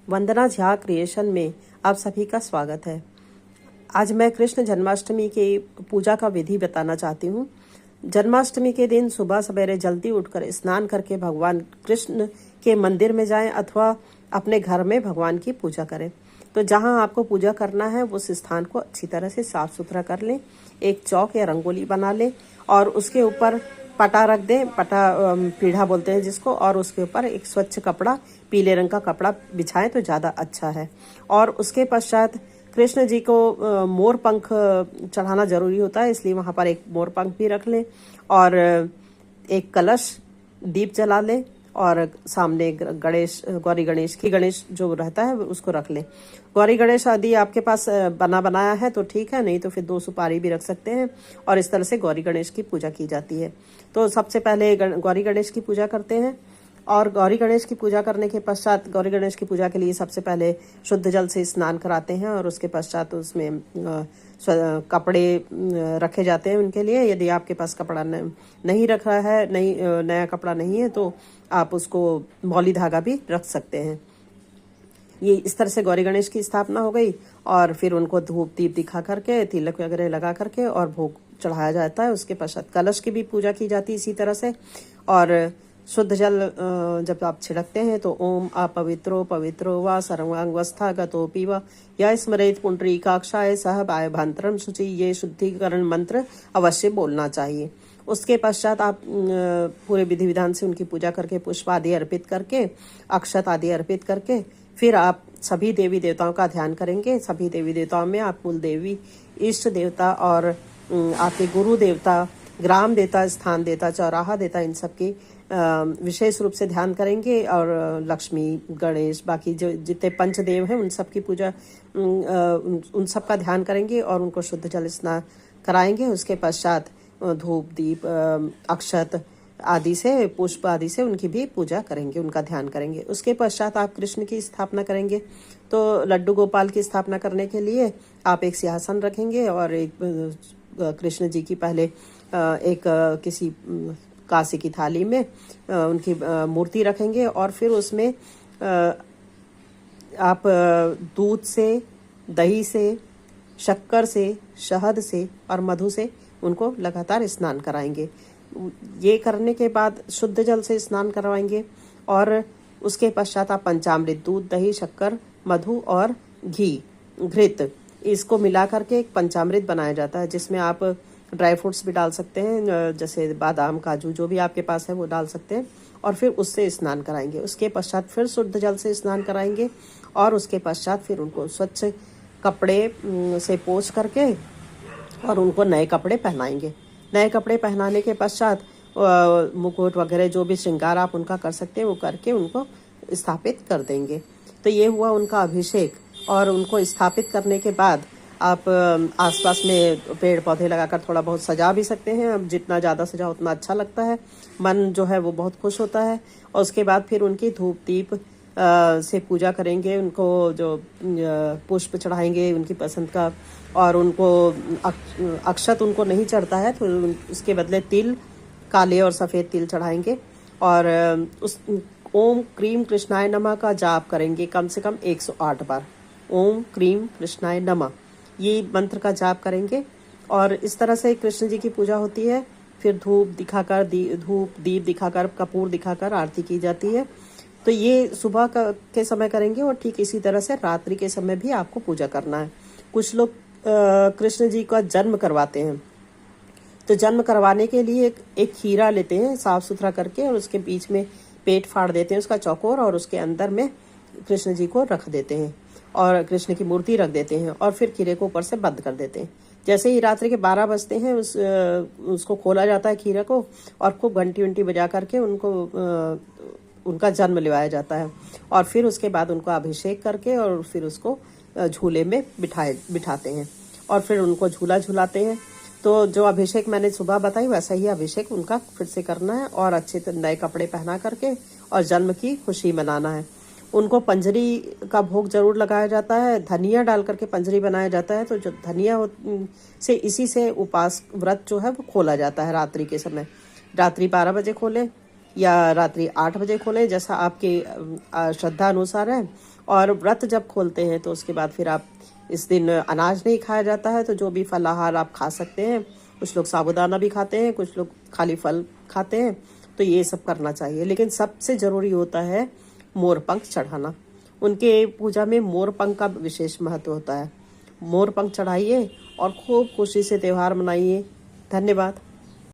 वंदना Jha creation में आप सभी का स्वागत है। आज मैं कृष्ण जन्माष्टमी की पूजा का विधि बताना चाहती हूँ। जन्माष्टमी के दिन सुबह सवेरे जल्दी उठकर स्नान करके भगवान कृष्ण के मंदिर में जाएं अथवा अपने घर में भगवान की पूजा करें। तो जहाँ आपको पूजा करना है उस स्थान को अच्छी तरह से साफ सुथरा कर लें। एक चौक या रंगोली बना लें और उसके ऊपर पटा रख दें, पीढ़ा बोलते हैं जिसको, और उसके ऊपर एक स्वच्छ कपड़ा, पीले रंग का कपड़ा बिछाएं तो ज़्यादा अच्छा है। और उसके पश्चात कृष्ण जी को मोर पंख चढ़ाना जरूरी होता है, इसलिए वहाँ पर एक मोर पंख भी रख लें और एक कलश दीप जला लें और सामने गौरी गणेश जो रहता है उसको रख लें। गौरी गणेश आदि आपके पास बनाया है तो ठीक है, नहीं तो फिर 2 सुपारी भी रख सकते हैं। और इस तरह से गौरी गणेश की पूजा की जाती है। तो सबसे पहले गौरी गणेश की पूजा करते हैं और गौरी गणेश की पूजा करने के पश्चात गौरी गणेश की पूजा के लिए सबसे पहले शुद्ध जल से स्नान कराते हैं और उसके पश्चात उसमें कपड़े रखे जाते हैं उनके लिए। यदि आपके पास कपड़ा नहीं रखा है, नया कपड़ा नहीं है, तो आप उसको मौली धागा भी रख सकते हैं। ये इस तरह से गौरी गणेश की स्थापना हो गई और फिर उनको धूप दीप दिखा करके, तिलक वगैरह लगा करके और भोग चढ़ाया जाता है। उसके पश्चात कलश की भी पूजा की जाती है इसी तरह से। और शुद्ध जल जब आप छिड़कते हैं तो ओम अपवित्रो पवित्रो व सर्वांगवस्था गतो पीवा या स्मरेत पुंडरीकाक्षाय सह भायभांतरम शुचि, ये शुद्धिकरण मंत्र अवश्य बोलना चाहिए। उसके पश्चात आप पूरे विधि विधान से उनकी पूजा करके, पुष्प आदि अर्पित करके, अक्षत आदि अर्पित करके, फिर आप सभी देवी देवताओं का ध्यान करेंगे। सभी देवी देवताओं में आप कुल देवी, इष्ट देवता और आपके गुरु देवता, ग्राम देवता, स्थान देवता, चौराहा देवता, इन सब की विशेष रूप से ध्यान करेंगे। और लक्ष्मी, गणेश, बाकी जो जितने पंचदेव हैं उन सब की पूजा, उन सब का ध्यान करेंगे और उनको शुद्ध जल स्नान कराएंगे। उसके पश्चात धूप दीप अक्षत आदि से, पुष्प आदि से उनकी भी पूजा करेंगे, उनका ध्यान करेंगे। उसके पश्चात आप कृष्ण की स्थापना करेंगे। तो लड्डू गोपाल की स्थापना करने के लिए आप एक सिंहासन रखेंगे और एक कृष्ण जी की पहले एक किसी कांसे की थाली में उनकी मूर्ति रखेंगे और फिर उसमें आप दूध से, दही से, शक्कर से, शहद से और मधु से उनको लगातार स्नान कराएंगे। ये करने के बाद शुद्ध जल से स्नान करवाएंगे और उसके पश्चात आप पंचामृत, दूध, दही, शक्कर, मधु और घी, घृत, इसको मिला करके एक पंचामृत बनाया जाता है, जिसमें आप ड्राई फ्रूट्स भी डाल सकते हैं, जैसे बादाम, काजू, जो भी आपके पास है वो डाल सकते हैं और फिर उससे स्नान कराएंगे। उसके पश्चात फिर शुद्ध जल से स्नान कराएंगे और उसके पश्चात फिर उनको स्वच्छ कपड़े से पोंछ करके और उनको नए कपड़े पहनाएंगे। नए कपड़े पहनाने के पश्चात मुकुट वगैरह जो भी श्रृंगार आप उनका कर सकते हैं वो करके उनको स्थापित कर देंगे। तो ये हुआ उनका अभिषेक। और उनको स्थापित करने के बाद आप आसपास में पेड़ पौधे लगाकर थोड़ा बहुत सजा भी सकते हैं। अब जितना ज़्यादा सजा उतना अच्छा लगता है, मन जो है वो बहुत खुश होता है। और उसके बाद फिर उनकी धूप दीप से पूजा करेंगे, उनको जो पुष्प चढ़ाएंगे उनकी पसंद का, और उनको अक्षत उनको नहीं चढ़ता है तो उसके बदले तिल, काले और सफ़ेद तिल चढ़ाएंगे। और उस ओम क्रीम कृष्णाय नमः का जाप करेंगे कम से कम 108 बार। ओम क्रीम कृष्णाय नमः, ये मंत्र का जाप करेंगे। और इस तरह से कृष्ण जी की पूजा होती है। फिर धूप दिखाकर, धूप दीप दिखाकर, कपूर दिखाकर आरती की जाती है। तो ये सुबह के समय करेंगे और ठीक इसी तरह से रात्रि के समय भी आपको पूजा करना है। कुछ लोग कृष्ण जी का जन्म करवाते हैं, तो जन्म करवाने के लिए एक खीरा लेते हैं साफ सुथरा करके और उसके बीच में पेट फाड़ देते हैं उसका चौकोर, और उसके अंदर में कृष्ण जी को रख देते हैं और कृष्ण की मूर्ति रख देते हैं और फिर खीरे को ऊपर से बंद कर देते हैं। जैसे ही रात्रि के 12 बजते हैं उसको खोला जाता है खीरे को, और खूब घंटी वंटी बजा करके उनका जन्म लिवाया जाता है। और फिर उसके बाद उनको अभिषेक करके और फिर उसको झूले में बिठाते हैं और फिर उनको झूला झूलाते हैं। तो जो अभिषेक मैंने सुबह बताई वैसा ही अभिषेक उनका फिर से करना है और अच्छे नए कपड़े पहना करके और जन्म की खुशी मनाना है। उनको पंजरी का भोग जरूर लगाया जाता है, धनिया डाल करके पंजरी बनाया जाता है। तो जो धनिया से इसी से उपास व्रत जो है वो खोला जाता है रात्रि के समय। रात्रि 12 बजे खोलें या रात्रि 8 बजे खोलें, जैसा आपके श्रद्धा अनुसार है। और व्रत जब खोलते हैं तो उसके बाद फिर आप इस दिन अनाज नहीं खाया जाता है, तो जो भी फलाहार आप खा सकते हैं। कुछ लोग साबूदाना भी खाते हैं, कुछ लोग खाली फल खाते हैं, तो ये सब करना चाहिए। लेकिन सबसे जरूरी होता है मोर पंख चढ़ाना। उनके पूजा में मोर पंख का विशेष महत्व होता है। मोर पंख चढ़ाइए और खूब खुशी से त्यौहार मनाइए। धन्यवाद।